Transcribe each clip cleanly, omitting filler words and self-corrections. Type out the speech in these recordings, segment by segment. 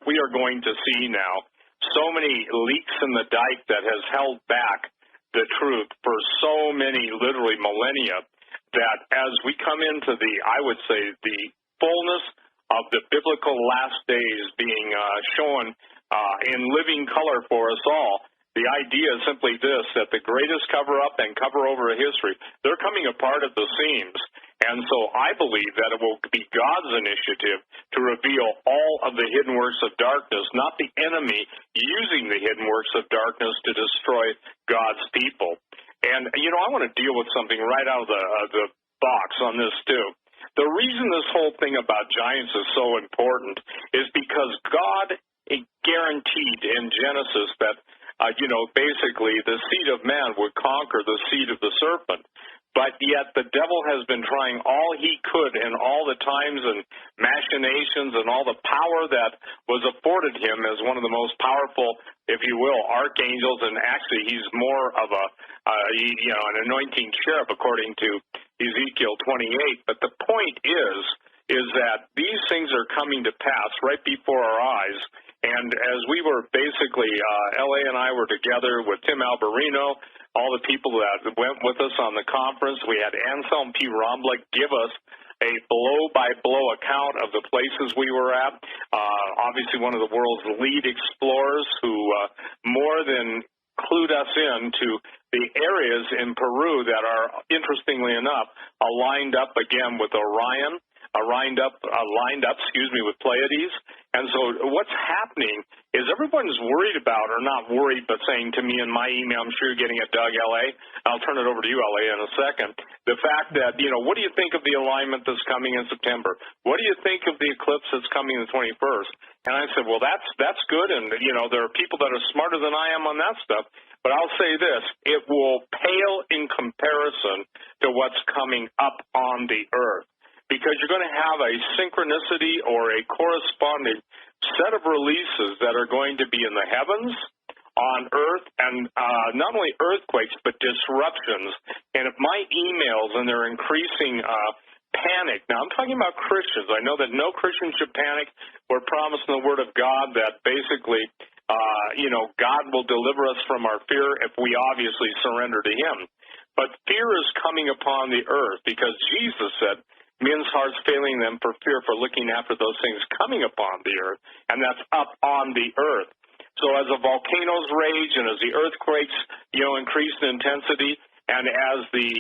we are going to see now so many leaks in the dike that has held back the truth for so many, literally millennia, that as we come into the, I would say, the fullness of the biblical last days being shown in living color for us all, the idea is simply this, that the greatest cover-up and cover-over of history, they're coming apart at the seams. And so I believe that it will be God's initiative to reveal all of the hidden works of darkness, not the enemy using the hidden works of darkness to destroy God's people. And, I want to deal with something right out of the box on this, too. The reason this whole thing about giants is so important is because God guaranteed in Genesis that, basically the seed of man would conquer the seed of the serpent. But yet the devil has been trying all he could in all the times and machinations and all the power that was afforded him as one of the most powerful, if you will, archangels. And actually he's more of an anointing cherub according to Ezekiel 28. But the point is that these things are coming to pass right before our eyes. And as we were basically, L.A. and I were together with Tim Alberino, all the people that went with us on the conference, we had Anselm P. Romblick give us a blow-by-blow account of the places we were at. Obviously one of the world's lead explorers who more than clued us in to the areas in Peru that are, interestingly enough, aligned up again with Orion, lined up, with Pleiades. And so what's happening is everyone's worried about, or not worried, but saying to me in my email, I'm sure you're getting it, Doug, L.A., I'll turn it over to you, L.A., in a second, the fact that, what do you think of the alignment that's coming in September? What do you think of the eclipse that's coming the 21st? And I said, well, that's good, and, there are people that are smarter than I am on that stuff, but I'll say this, it will pale in comparison to what's coming up on the earth. Because you're going to have a synchronicity or a corresponding set of releases that are going to be in the heavens, on earth, and not only earthquakes, but disruptions. And if my emails and their increasing panic, now I'm talking about Christians. I know that no Christian should panic. We're promised in the Word of God that basically, God will deliver us from our fear if we obviously surrender to Him. But fear is coming upon the earth because Jesus said, men's hearts failing them for fear for looking after those things coming upon the earth, and that's up on the earth. So as the volcanoes rage and as the earthquakes, increase in intensity, and as the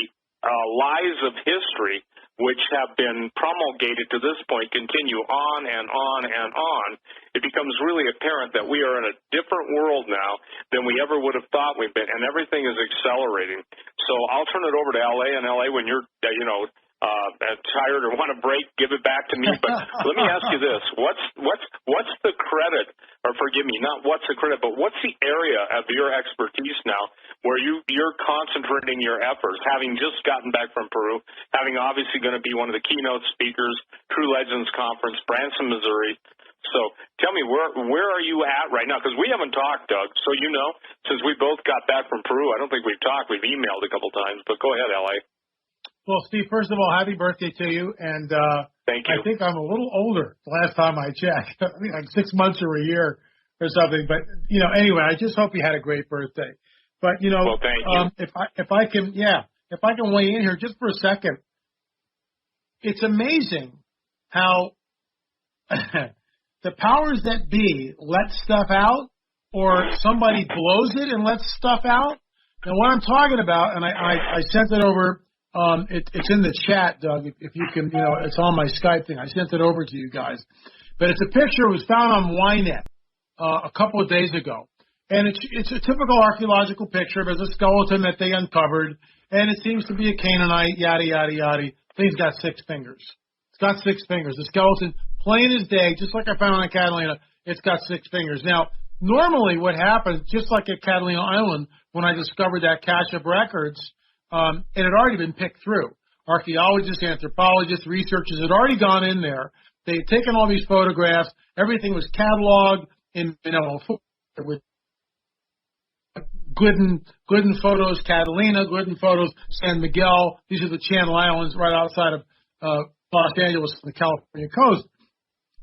lies of history, which have been promulgated to this point, continue on and on and on, it becomes really apparent that we are in a different world now than we ever would have thought we've been, and everything is accelerating. So I'll turn it over to L.A., and L.A., when you're, tired or want a break, give it back to me. But let me ask you this: what's the credit, or forgive me, not what's the credit, but what's the area of your expertise now where you're concentrating your efforts, having just gotten back from Peru, having obviously going to be one of the keynote speakers, True Legends Conference, Branson, Missouri. So tell me, where are you at right now? Because we haven't talked, Doug. So since we both got back from Peru, I don't think we've talked. We've emailed a couple times. But go ahead, L.A. Well, Steve, first of all, happy birthday to you. And thank you. I think I'm a little older the last time I checked. I think like 6 months or a year or something. But, anyway, I just hope you had a great birthday. But, well, thank you. If I can weigh in here just for a second, it's amazing how the powers that be let stuff out, or somebody blows it and lets stuff out. And what I'm talking about, and I sent it over. It's in the chat, Doug, if you can, it's on my Skype thing. I sent it over to you guys. But it's a picture. It was found on Ynet a couple of days ago. And it's a typical archaeological picture. There's a skeleton that they uncovered, and it seems to be a Canaanite, yada, yada, yada. Thing's got 6 fingers. It's got 6 fingers. The skeleton, plain as day, just like I found on Catalina, it's got 6 fingers. Now, normally what happens, just like at Catalina Island, when I discovered that cache of records, it had already been picked through. Archaeologists, anthropologists, researchers had already gone in there. They had taken all these photographs. Everything was cataloged in, with Glidden Photos, Catalina, Glidden Photos, San Miguel. These are the Channel Islands right outside of Los Angeles, the California coast.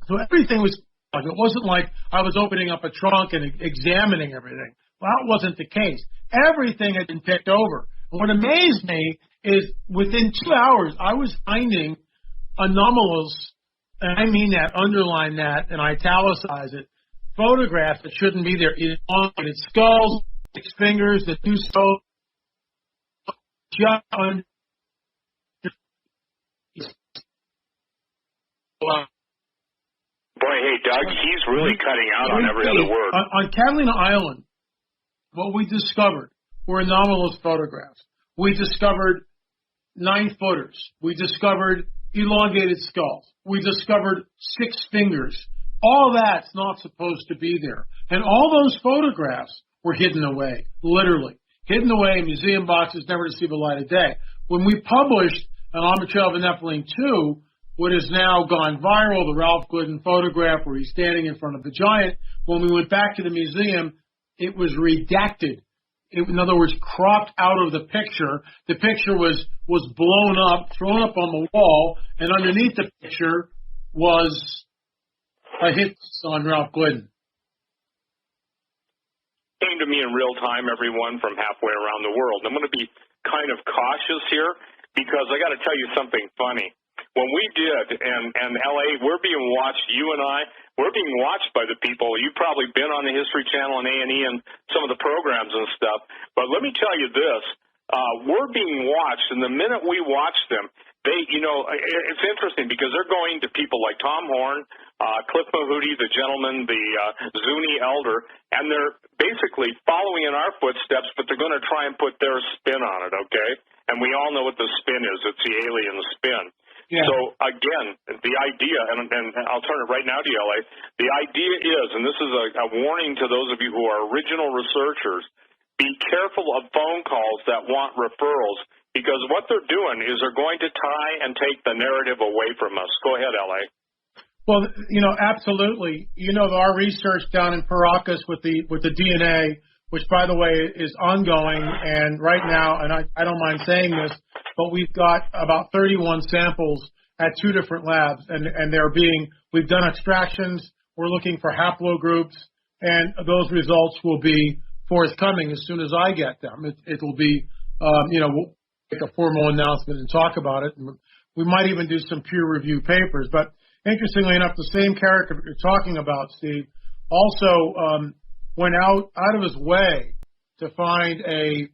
So everything was It wasn't like I was opening up a trunk and examining everything. Well, that wasn't the case. Everything had been picked over. And what amazed me is within 2 hours, I was finding anomalous, and I mean that, underline that, and italicize it, photographs that shouldn't be there. Elongated skulls, 6 fingers, the 2 skulls, just under. Boy, hey, Doug, he's really cutting out on every other word. On Catalina Island, what we discovered were anomalous photographs. We discovered 9-footers. We discovered elongated skulls. We discovered 6 fingers. All that's not supposed to be there. And all those photographs were hidden away, literally. Hidden away in museum boxes, never to see the light of day. When we published an Armature of the Nephilim 2, what has now gone viral, the Ralph Glidden photograph where he's standing in front of the giant, when we went back to the museum, it was redacted. In other words, cropped out of the picture. The picture was blown up, thrown up on the wall, and underneath the picture was a hit on Ralph Glidden. Came to me in real time, everyone, from halfway around the world. I'm going to be kind of cautious here because I got to tell you something funny. When we did, and LA, we're being watched, you and I, we're being watched by the people. You've probably been on the History Channel and A&E and some of the programs and stuff. But let me tell you this, we're being watched, and the minute we watch them, they, it's interesting because they're going to people like Tom Horn, Cliff Mahooty, the gentleman, the Zuni elder, and they're basically following in our footsteps, but they're going to try and put their spin on it, okay? And we all know what the spin is. It's the alien spin. Yeah. So, again, the idea, and I'll turn it right now to you, LA, the idea is, and this is a warning to those of you who are original researchers, be careful of phone calls that want referrals, because what they're doing is they're going to try and take the narrative away from us. Go ahead, LA. Well, absolutely. Our research down in Paracas with the DNA, which, by the way, is ongoing, and right now, and I don't mind saying this, but we've got about 31 samples at 2 different labs, and we've done extractions, we're looking for haplogroups, and those results will be forthcoming as soon as I get them. It'll be, we'll make a formal announcement and talk about it, and we might even do some peer-review papers, but interestingly enough, the same character you're talking about, Steve, also went out of his way to find a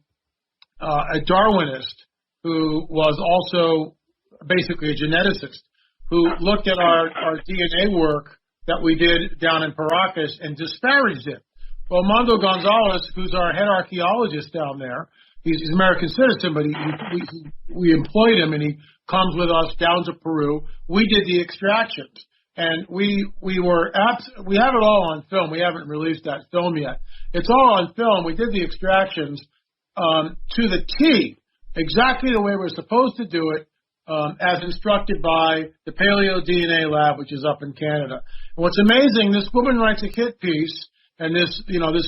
Darwinist who was also basically a geneticist who looked at our DNA work that we did down in Paracas and disparaged it. Well, Mondo Gonzalez, who's our head archaeologist down there, he's an American citizen, but we employed him, and he comes with us down to Peru. We did the extractions. And we have it all on film. We haven't released that film yet. It's all on film. We did the extractions to the T, exactly the way we're supposed to do it, as instructed by the Paleo DNA Lab, which is up in Canada. And what's amazing, this woman writes a hit piece, and this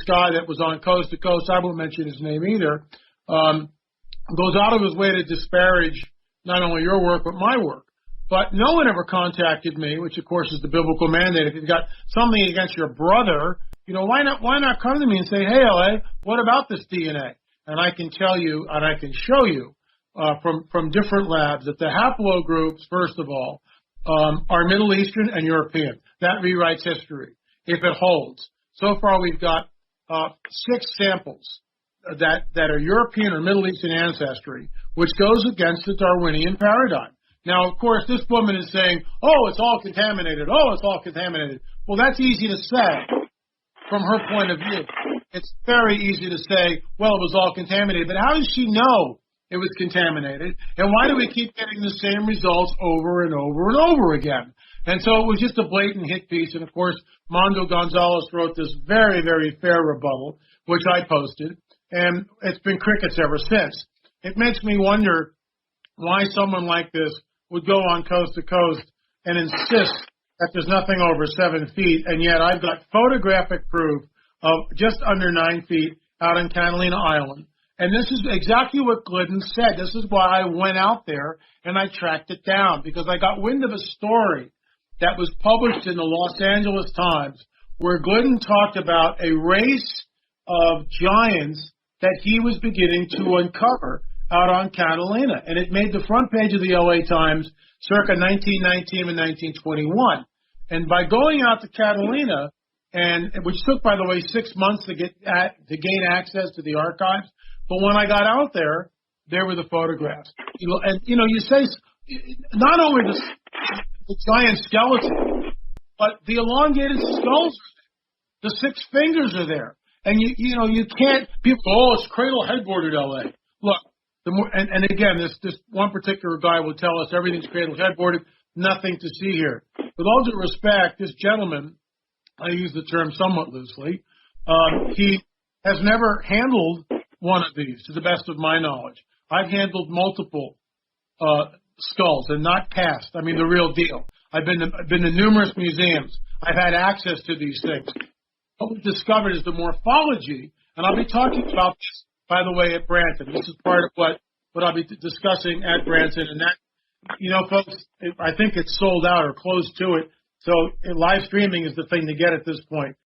guy that was on Coast to Coast, I won't mention his name either, goes out of his way to disparage not only your work but my work. But no one ever contacted me, which of course is the biblical mandate. If you've got something against your brother, why not come to me and say, hey, LA, what about this DNA? And I can tell you, and I can show you from different labs that the haplogroups, first of all, are Middle Eastern and European. That rewrites history, if it holds. So far, we've got 6 samples that are European or Middle Eastern ancestry, which goes against the Darwinian paradigm. Now, of course, this woman is saying, oh, it's all contaminated. Oh, it's all contaminated. Well, that's easy to say from her point of view. It's very easy to say, well, it was all contaminated. But how does she know it was contaminated? And why do we keep getting the same results over and over and over again? And so it was just a blatant hit piece. And, of course, Mondo Gonzalez wrote this very, very fair rebuttal, which I posted. And it's been crickets ever since. It makes me wonder why someone like this would go on Coast to Coast and insist that there's nothing over 7 feet, and yet I've got photographic proof of just under 9 feet out on Catalina Island. And this is exactly what Glidden said. This is why I went out there and I tracked it down, because I got wind of a story that was published in the Los Angeles Times, where Glidden talked about a race of giants that he was beginning to uncover out on Catalina. And it made the front page of the LA Times circa 1919 and 1921. And by going out to Catalina, and which took, by the way, 6 months to gain access to the archives, but when I got out there were the photographs. And you say not only the giant skeleton, but the elongated skulls are there. The 6 fingers are there. And you can't, people go, oh, it's cradle headboarded LA. Look, and again, this one particular guy will tell us everything's cradle headboarded, nothing to see here. With all due respect, this gentleman, I use the term somewhat loosely, he has never handled one of these, to the best of my knowledge. I've handled multiple skulls, and not cast. I mean, the real deal. I've been to numerous museums. I've had access to these things. What we've discovered is the morphology, and I'll be talking about this, by the way, at Branson. This is part of what I'll be discussing at Branson, and that, folks, I think it's sold out or close to it. So live streaming is the thing to get at this point.